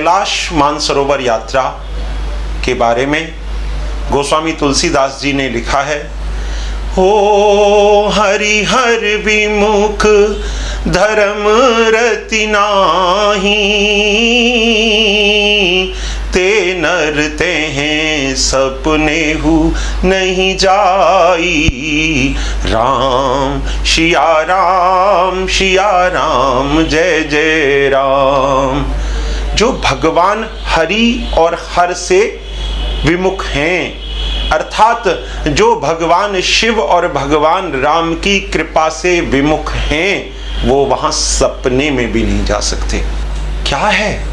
कैलाश मानसरोवर यात्रा के बारे में गोस्वामी तुलसीदास जी ने लिखा है, हो हरिहर विमुख धर्म रति नाही, ते नर ते हैं सपने हु नहीं जाई। राम शिया राम जय जय राम। जो भगवान हरि और हर से विमुख हैं, अर्थात जो भगवान शिव और भगवान राम की कृपा से विमुख हैं, वो वहां सपने में भी नहीं जा सकते। क्या है?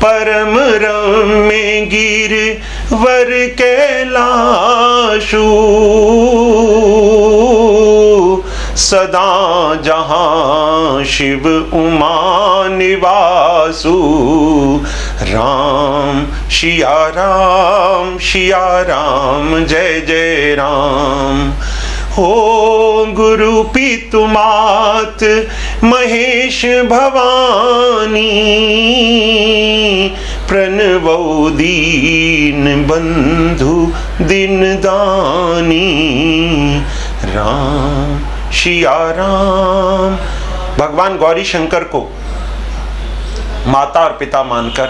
परम रम्य गिरवर कैलाशु, सदा जहां शिव उमा निवासु। राम शिया राम जय जय राम। हो गुरु पितु मात महेश भवानी, प्रणवो दीन बंधु दिन दानी। राम शिया राम। भगवान गौरी शंकर को माता और पिता मानकर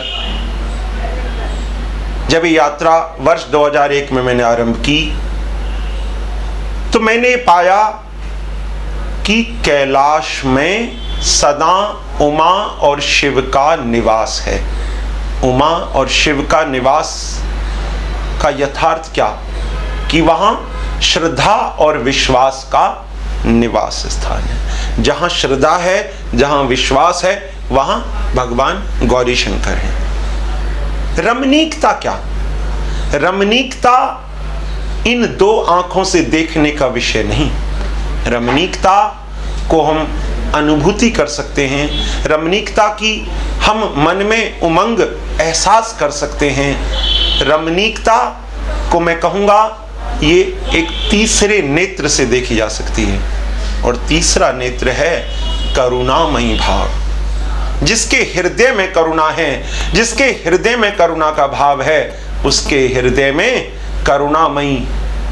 जब ये यात्रा वर्ष 2001 में मैंने आरंभ की, तो मैंने पाया कि कैलाश में सदा उमा और शिव का निवास है। उमा और शिव का निवास का यथार्थ क्या? कि वहां श्रद्धा और विश्वास का निवास स्थान है। जहां श्रद्धा है, जहां विश्वास है, वहां भगवान गौरी शंकर हैं। रमणीकता क्या? रमणीकता इन दो आंखों से देखने का विषय नहीं। रमणीकता को हम अनुभूति कर सकते हैं, रमणीकता की हम मन में उमंग एहसास कर सकते हैं। रमणीकता को मैं कहूँगा ये एक तीसरे नेत्र से देखी जा सकती है, और तीसरा नेत्र है करुणामयी भाव। जिसके हृदय में करुणा है, जिसके हृदय में करुणा का भाव है, उसके हृदय में करुणामयी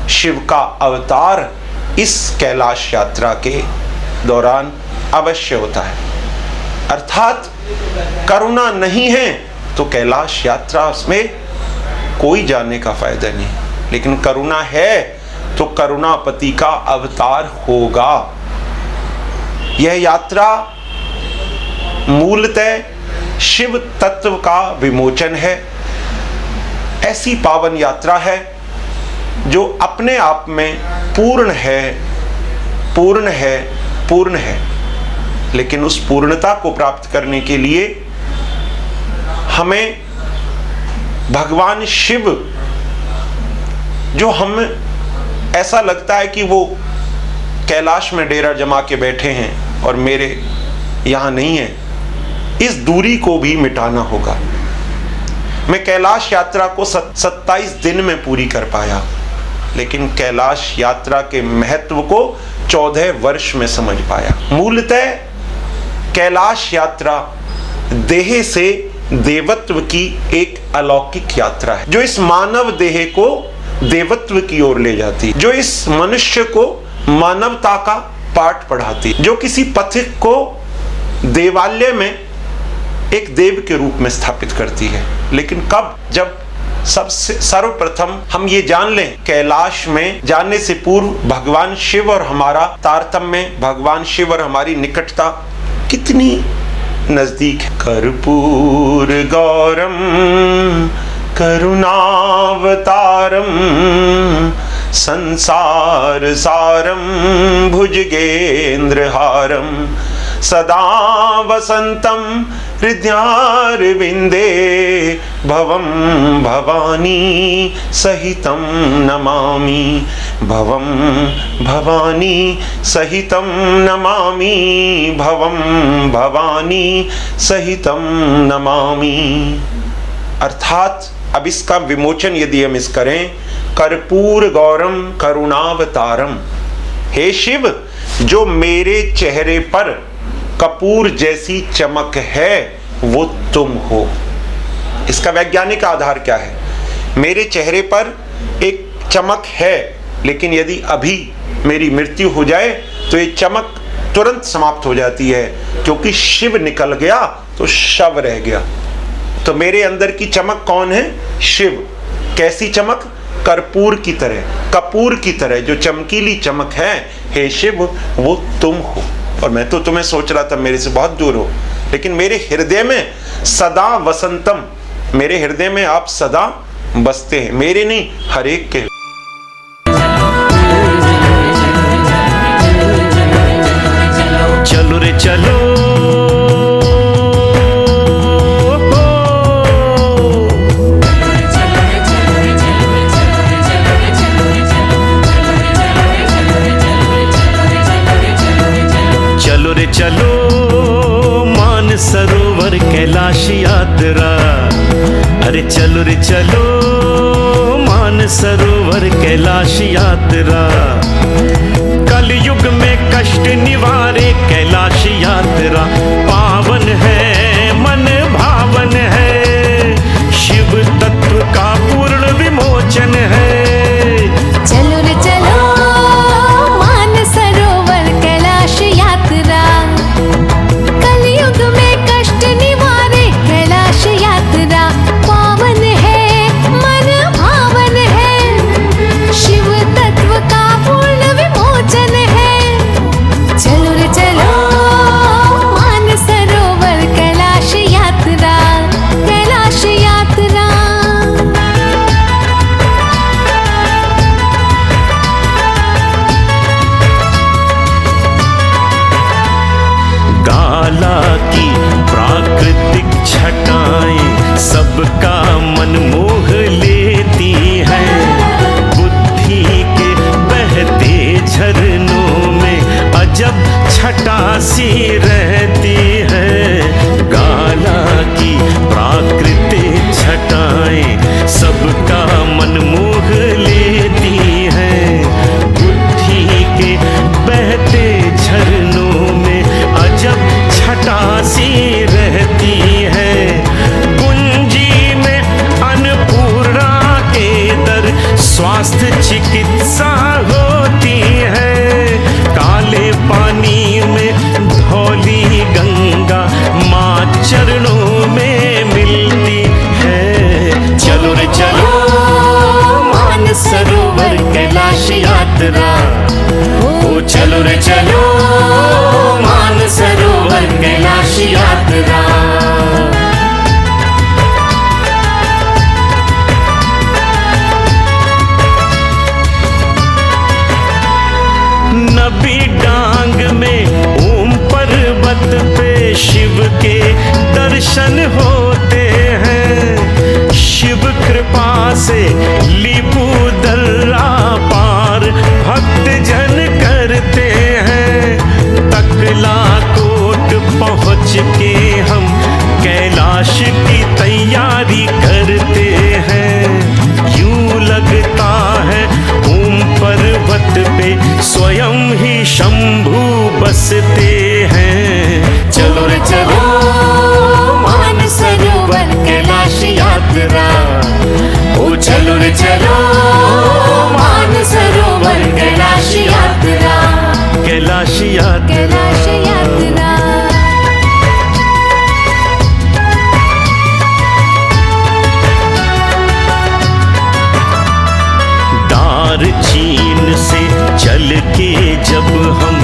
शिव का अवतार इस कैलाश यात्रा के दौरान अवश्य होता है। अर्थात करुणा नहीं है तो कैलाश यात्रा में कोई जाने का फायदा नहीं, लेकिन करुणा है तो करुणापति का अवतार होगा। यह यात्रा मूलतः शिव तत्व का विमोचन है। ऐसी पावन यात्रा है जो अपने आप में पूर्ण है, पूर्ण है, पूर्ण है। लेकिन उस पूर्णता को प्राप्त करने के लिए हमें भगवान शिव, जो हम ऐसा लगता है कि वो कैलाश में डेरा जमा के बैठे हैं और मेरे यहाँ नहीं है, इस दूरी को भी मिटाना होगा। मैं कैलाश यात्रा को 27 दिन में पूरी कर पाया, लेकिन कैलाश यात्रा के महत्व को 14 वर्ष में समझ पाया। मूलतः कैलाश यात्रा देह से देवत्व की एक अलौकिक यात्रा है, जो इस मानव देह को देवत्व की ओर ले जाती है, जो इस मनुष्य को मानवता का पाठ पढ़ाती है, जो किसी पथिक को देवालय में एक देव के रूप में स्थापित करती है। लेकिन कब? जब सबसे सर्वप्रथम हम ये जान लें, कैलाश में जाने से पूर्व भगवान शिव और हमारा तारतम्य, भगवान शिव और हमारी निकटता कितनी नजदीक है। कर्पूर गौरम करुणावतारम संसार सारम भुजगेंद्रहारम सदा वसंतम हृदयारविंदे भवम भवानी सहितं नमामि। भवम भवानी सहितं नमामि। भवम भवानी सहितं नमामि। अर्थात अब इसका विमोचन यदि हम इस करें, कर्पूर गौरम करुणावतारम, हे शिव, जो मेरे चेहरे पर कपूर जैसी चमक है वो तुम हो। इसका वैज्ञानिक आधार क्या है? मेरे चेहरे पर एक चमक है, लेकिन यदि अभी मेरी मृत्यु हो जाए तो ये चमक तुरंत समाप्त हो जाती है, क्योंकि शिव निकल गया तो शव रह गया। तो मेरे अंदर की चमक कौन है? शिव। कैसी चमक? कर्पूर की तरह, कपूर की तरह जो चमकीली चमक है, हे शिव वो तुम हो। और मैं तो तुम्हें सोच रहा था मेरे से बहुत दूर हो, लेकिन मेरे हृदय में सदा वसंतम, मेरे हृदय में आप सदा बसते हैं, मेरे नहीं हर एक के। चलो रे चलो चलो रे चलो मान सरोवर कैलाश यात्रा। अरे चलो रे चलो मान सरोवर कैलाश यात्रा। कलयुग में कष्ट निवारे कैलाश यात्रा। पावन है मन भावन है, शिव तत्व का पूर्ण विमोचन है। चलो रे चलो मान सरोवर कैलाश यात्रा। कलयुग में कष्ट निवारे कैलाश यात्रा। पावन है मन भावन है, शिव तत्व का पूर्ण विमोचन है। चलो रे चलो मान सरोवर कैलाश यात्रा, कैलाश यात्रा। गाला की प्राकृतिक छटाएं सबका मन मोह लेती है। बुद्धि के बहते झरनों में अजब छटा सी रहती है। गाला की प्राकृतिक छटाएं सबका मन मोह लेती है। बुद्धि के बहते झरनों में अजब छटा सी रहती है। कुंजी में अन्नपूर्णा के दर स्वास्थ्य चिकित्सा होती है। काले पानी में धौली गंगा माँ चरणों में मिलती है। चलो रे चलो मान सरोवर कैलाश यात्रा। ओ चलो रे चलो मान सरोवर कैलाश यात्रा। नबी डांग में ओम पर्वत पे शिव के दर्शन होते हैं। शिव कृपा से लिपू दर्रा पार भक्त जन करते हैं। तकला कोट पहुँच के हम कैलाश की तैयारी करते हैं। यूं लगता है ओम पर्वत पे स्वयं ही शंभू बसते हैं। चलो रे चलो मान सरोवर कैलाश यात्रा। ओ चलो रे चलो मान सरोवर कैलाश यात्रा। कैलाश यात्रा, कैलाश यात्रा। चीन से चल के जब हम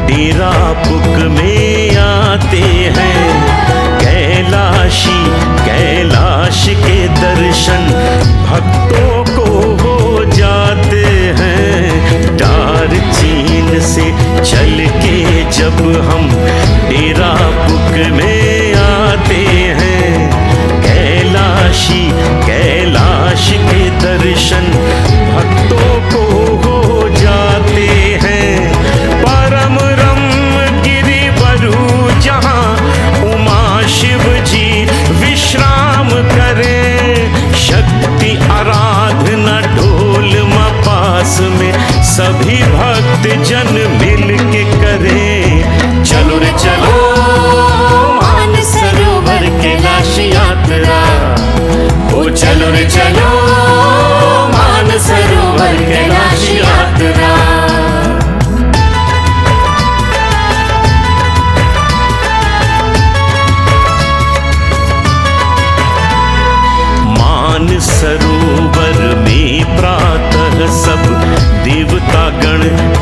डेरा बुक में आते हैं। कैलाशी कैलाश के दर्शन भक्तों को हो जाते हैं। डार चीन से चल के जब हम डेरा बुक में आते हैं। कैलाशी कैलाश के दर्शन भक्तों को हो जाते हैं। परम रम गिरिवरु जहाँ उमा शिव जी विश्राम करें। शक्ति आराधना ढोल मपास में सभी भक्त जन मिल के करें। चलो रे चलो मान सरोवर कैलाश यात्रा।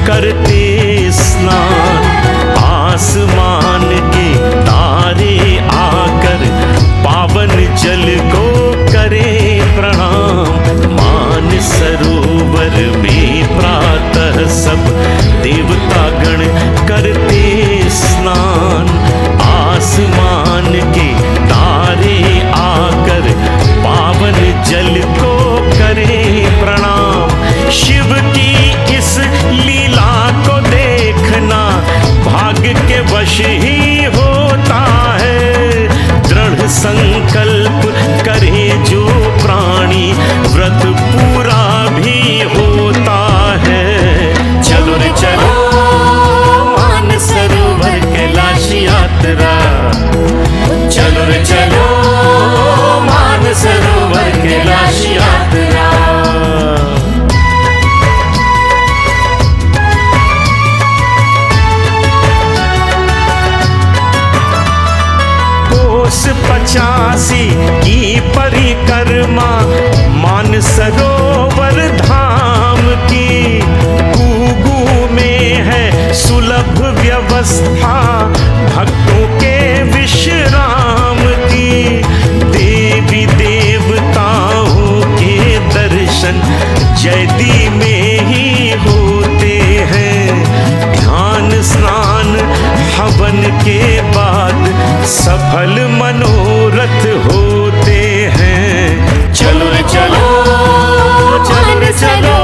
करते स्नान, आसमान के तारे आकर पावन जल को करे प्रणाम। मान सरोवर में प्रातः सब देवता गण करते स्नान, आसमान के तारे आकर पावन जल को करे प्रणाम। शिव की इस लीला को देखना भाग्य के वश ही होता है। दृढ़ संकल्प करे जो प्राणी व्रत पूरा भी होता है। चलो रे चलो मानसरोवर कैलाश यात्रा, चलो रे चलो मानसरोवर कैलाश यात्रा। कोस 85 की परिक्रमा मानसरोवर धाम की, गुगु में है सुलभ व्यवस्था भक्तों के विश्राम की। देवी देवताओं के दर्शन जयदी में ही होते हैं। ध्यान स्नान हवन के बाद सफल मनोरथ होते हैं। चलो रे चलो, चलो रे चलो